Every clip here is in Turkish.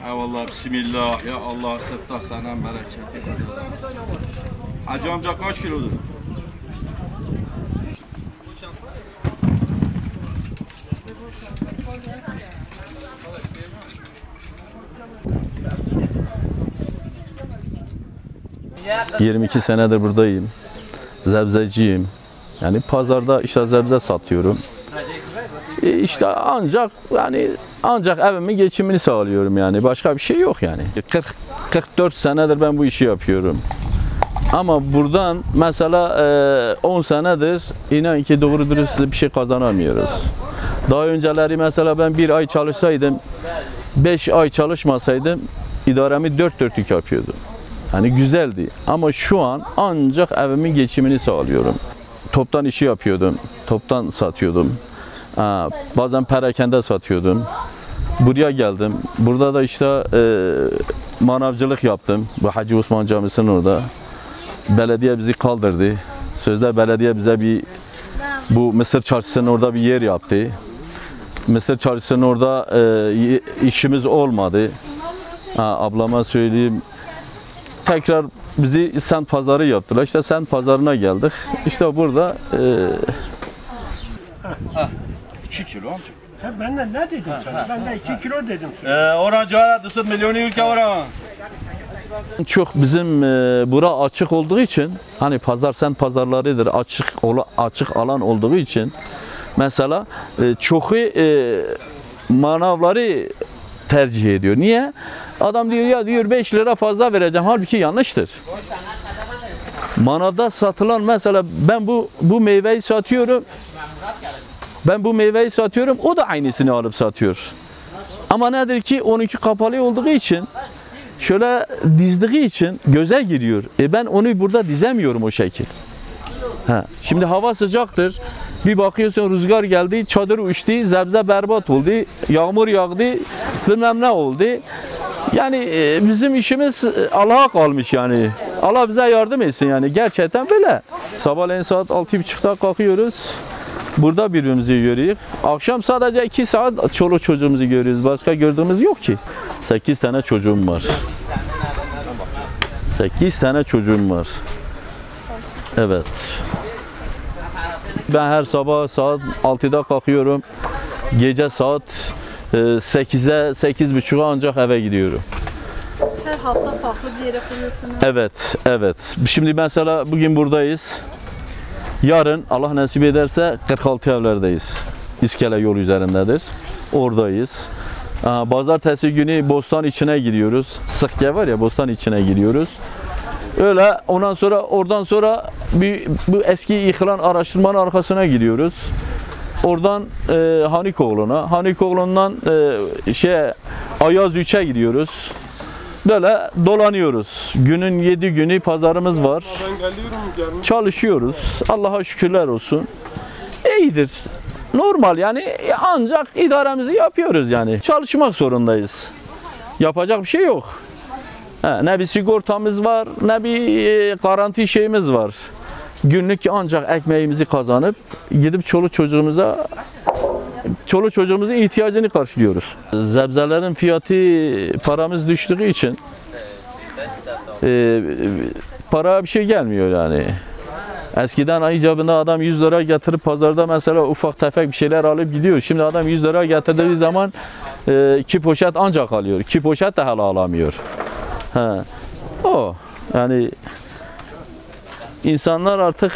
Eyvallah, bismillah. Ya Allah, sırtta sana bereketi. Hacı amca kaç kilodur? ...22 senedir buradayım. Zebzeciyim. Yani pazarda işte zebze satıyorum. İşte ancak evimin geçimini sağlıyorum yani. Başka bir şey yok yani. 44 senedir ben bu işi yapıyorum. Ama buradan mesela 10 senedir inan ki doğru dürüst bir şey kazanamıyoruz. Daha önceleri mesela ben bir ay çalışsaydım, 5 ay çalışmasaydım idaremi dört dörtlük yapıyordum. Hani güzeldi ama şu an ancak evimin geçimini sağlıyorum. Toptan işi yapıyordum, toptan satıyordum. Bazen perakende satıyordum. Buraya geldim. Burada da işte manavcılık yaptım. Bu Hacı Osman Camisi'nin orada. Belediye bizi kaldırdı. Sözde belediye bize bu Mısır Çarşısı'nın orada bir yer yaptı. Mısır Çarşısı'nın orada işimiz olmadı. Ablama söyleyeyim. Tekrar bizi semt pazarı yaptılar. İşte semt pazarına geldik. İşte burada 2 kilo amca. Ben de ne dedim sana? Ben de 2 kilo dedim. Oran cahara 4 milyonu ülke oran. çok bizim bura açık olduğu için hani pazar semt pazarlarıdır, açık alan olduğu için mesela çoğu manavları tercih ediyor. Niye? Adam diyor ya diyor 5 lira fazla vereceğim. Halbuki yanlıştır. Manavda satılan mesela ben bu meyveyi satıyorum. Ben bu meyveyi satıyorum. O da aynısını alıp satıyor. Ama nedir ki onunki kapalı olduğu için şöyle dizdiği için göze giriyor. Ben onu burada dizemiyorum o şekil. Şimdi hava sıcaktır. Bir bakıyorsun rüzgar geldi, çadır uçtu, zebze berbat oldu, yağmur yağdı, bilmem ne oldu. Yani bizim işimiz Allah'a kalmış yani. Allah bize yardım etsin yani. Gerçekten böyle. Sabahleyin saat 6.30'da kalkıyoruz. Burada birbirimizi görüyoruz. Akşam sadece 2 saat çoluk çocuğumuzu görüyoruz. Başka gördüğümüz yok ki. 8 tane çocuğum var. 8 tane çocuğum var. Evet. Ben her sabah saat 6'da kalkıyorum. Gece saat 8'e, 8.30'a ancak eve gidiyorum. Her hafta farklı bir yere kuruyorsunuz. Evet. Şimdi mesela bugün buradayız. Yarın Allah nasip ederse 46 evlerdeyiz. İskele yolu üzerindedir. Oradayız. Pazartesi günü Bostan içine gidiyoruz. Sıkke var ya, Bostan içine gidiyoruz. Öyle oradan sonra bu eski yıkılan araştırmanın arkasına gidiyoruz. Oradan Hanikoğlu'ndan Ayaz 3'e gidiyoruz. Böyle dolanıyoruz. Günün 7 günü pazarımız var. Çalışıyoruz. Allah'a şükürler olsun. İyidir. Normal yani ancak idaremizi yapıyoruz yani. Çalışmak zorundayız. Yapacak bir şey yok. Ne bir sigortamız var, ne bir garanti şeyimiz var. Günlük ancak ekmeğimizi kazanıp gidip çoluk çocuğumuzun ihtiyacını karşılıyoruz. Zebzelerin fiyatı paramız düştüğü için para bir şey gelmiyor yani. Eskiden icabında adam 100 lira getirip pazarda mesela ufak tefek bir şeyler alıp gidiyor. Şimdi adam 100 lira getirdiği zaman 2 poşet ancak alıyor. 2 poşet de hala alamıyor. Yani insanlar artık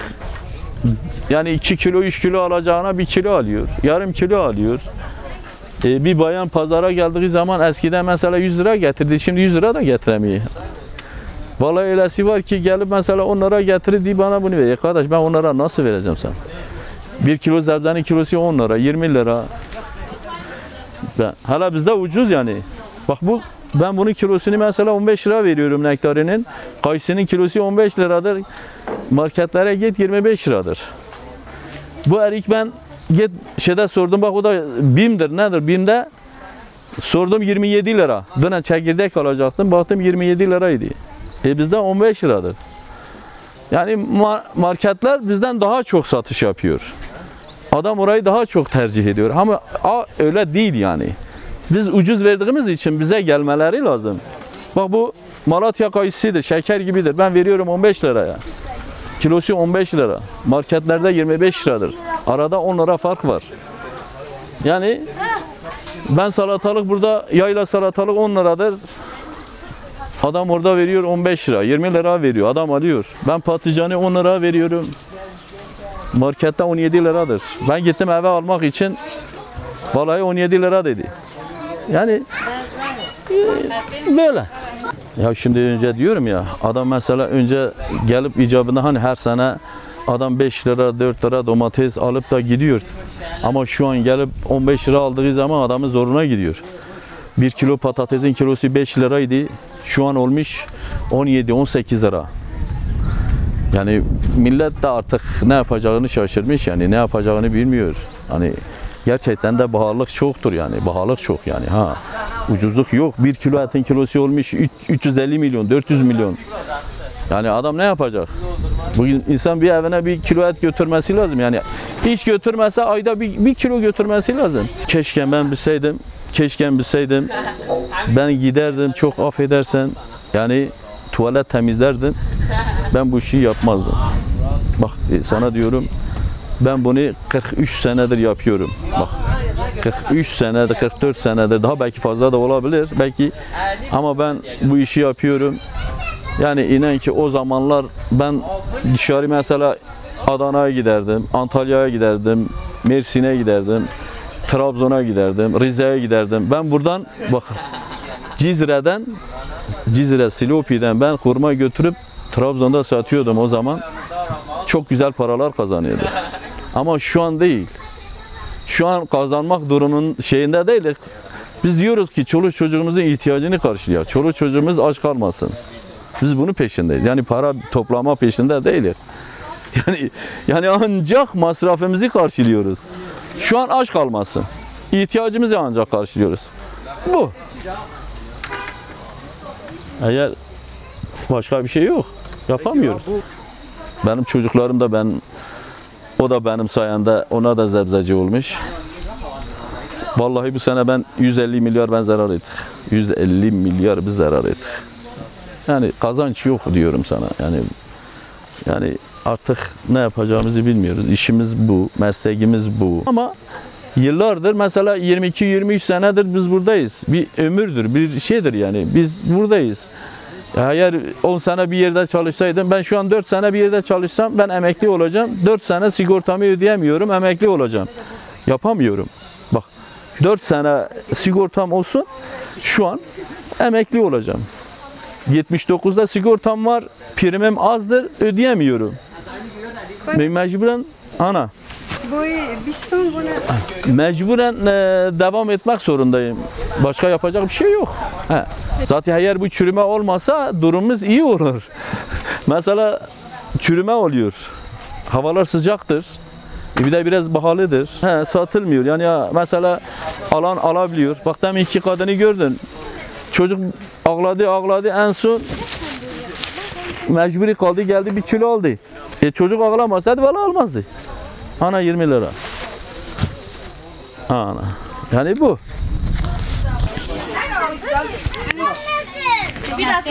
yani 2 kilo 3 kilo alacağına 1 kilo alıyor. Yarım kilo alıyor. Bir bayan pazara geldiği zaman eskiden mesela 100 lira getirdi. Şimdi 100 lira da getiremiyor. Vallahi öylesi var ki gelip mesela 10 lira getirdi bana bunu ver. Kardeş ben 10 lira nasıl vereceğim sana? 1 kilo zebzenin kilosu 10 lira, 20 lira. Hala bizde ucuz yani. Bak ben bunun kilosunu mesela 15 lira veriyorum nektarinin. Kayısının kilosu 15 liradır. Marketlere git 25 liradır. Bu erik ben sordum bak o da BİM'dir nedir? BİM'de sordum 27 lira. Dönen çekirdek alacaktım baktım 27 liraydı. Bizde 15 liradır. Yani marketler bizden daha çok satış yapıyor. Adam orayı daha çok tercih ediyor ama öyle değil yani. Biz ucuz verdiğimiz için bize gelmeleri lazım. Bak bu Malatya kayısıdır, şeker gibidir. Ben veriyorum 15 liraya. Kilosu 15 lira. Marketlerde 25 liradır. Arada 10 lira fark var. Yani ben salatalık burada, yayla salatalık 10 liradır. Adam orada veriyor 15 lira, 20 lira veriyor. Adam alıyor. Ben patlıcanı 10 lira veriyorum. Markette 17 liradır. Ben gittim eve almak için vallahi 17 lira dedi. Yani böyle. Ya şimdi önce diyorum ya, adam mesela önce gelip icabında hani her sene adam 5 lira 4 lira domates alıp da gidiyor. Ama şu an gelip 15 lira aldığı zaman adamın zoruna gidiyor. 1 kilo patatesin kilosu 5 liraydı. Şu an olmuş 17-18 lira. Yani millet de artık ne yapacağını şaşırmış, yani ne yapacağını bilmiyor. Hani gerçekten de pahalılık çoktur yani. Pahalılık çok yani. Ha. Ucuzluk yok. 1 kilo etin kilosu olmuş 350 milyon, 400 milyon. Yani adam ne yapacak? Bugün insan bir evine 1 kilo et götürmesi lazım. Yani hiç götürmese ayda bir kilo götürmesi lazım. Keşke ben bilseydim, ben giderdim, çok affedersen yani tuvalet temizlerdim. Ben bu işi yapmazdım. Bak sana diyorum, ben bunu 43 senedir yapıyorum. Bak 43 senedir, 44 senedir, daha belki fazla da olabilir belki, ama ben bu işi yapıyorum. Yani inan ki o zamanlar ben dışarı mesela Adana'ya giderdim, Antalya'ya giderdim, Mersin'e giderdim, Trabzon'a giderdim, Rize'ye giderdim. Ben buradan bak Cizre, Silopi'den ben hurma götürüp Trabzon'da satıyordum o zaman. Çok güzel paralar kazanıyordum. Ama şu an değil. Şu an kazanmak durumunun şeyinde değiliz. Biz diyoruz ki çoluk çocuğumuzun ihtiyacını karşılıyor. Çoluk çocuğumuz aç kalmasın. Biz bunun peşindeyiz. Yani para toplama peşinde değiliz. Yani ancak masrafımızı karşılıyoruz. Şu an aç kalmasın. İhtiyacımızı ancak karşılıyoruz. Bu. Eğer başka bir şey yok. Yapamıyoruz. Benim çocuklarım da o da benim sayemde, ona da zebzeci olmuş. Vallahi bu sene ben 150 milyar ben zarar ettik. 150 milyar biz zarar ettik. Yani kazanç yok diyorum sana. Yani artık ne yapacağımızı bilmiyoruz. İşimiz bu, mesleğimiz bu. Ama yıllardır mesela 22-23 senedir biz buradayız. Bir ömürdür, bir şeydir yani. Biz buradayız. Eğer 10 sene bir yerde çalışsaydım, ben şu an 4 sene bir yerde çalışsam ben emekli olacağım. 4 sene sigortamı ödeyemiyorum, emekli olacağım. Yapamıyorum. Bak 4 sene sigortam olsun, şu an emekli olacağım. 79'da sigortam var, primim azdır, ödeyemiyorum. Mecburen mecburen devam etmek zorundayım. Başka yapacak bir şey yok. Zaten eğer bu çürüme olmasa durumumuz iyi olur. Mesela çürüme oluyor. Havalar sıcaktır. Bir de biraz pahalıdır. Satılmıyor. Yani mesela alan alabiliyor. Bak demin 2 kadını gördün. Çocuk ağladı en son mecburi kaldı, geldi bir kilo aldı. Çocuk ağlamasaydı valla almazdı. Ana 20 lira. Ana. Yani bu. Biraz da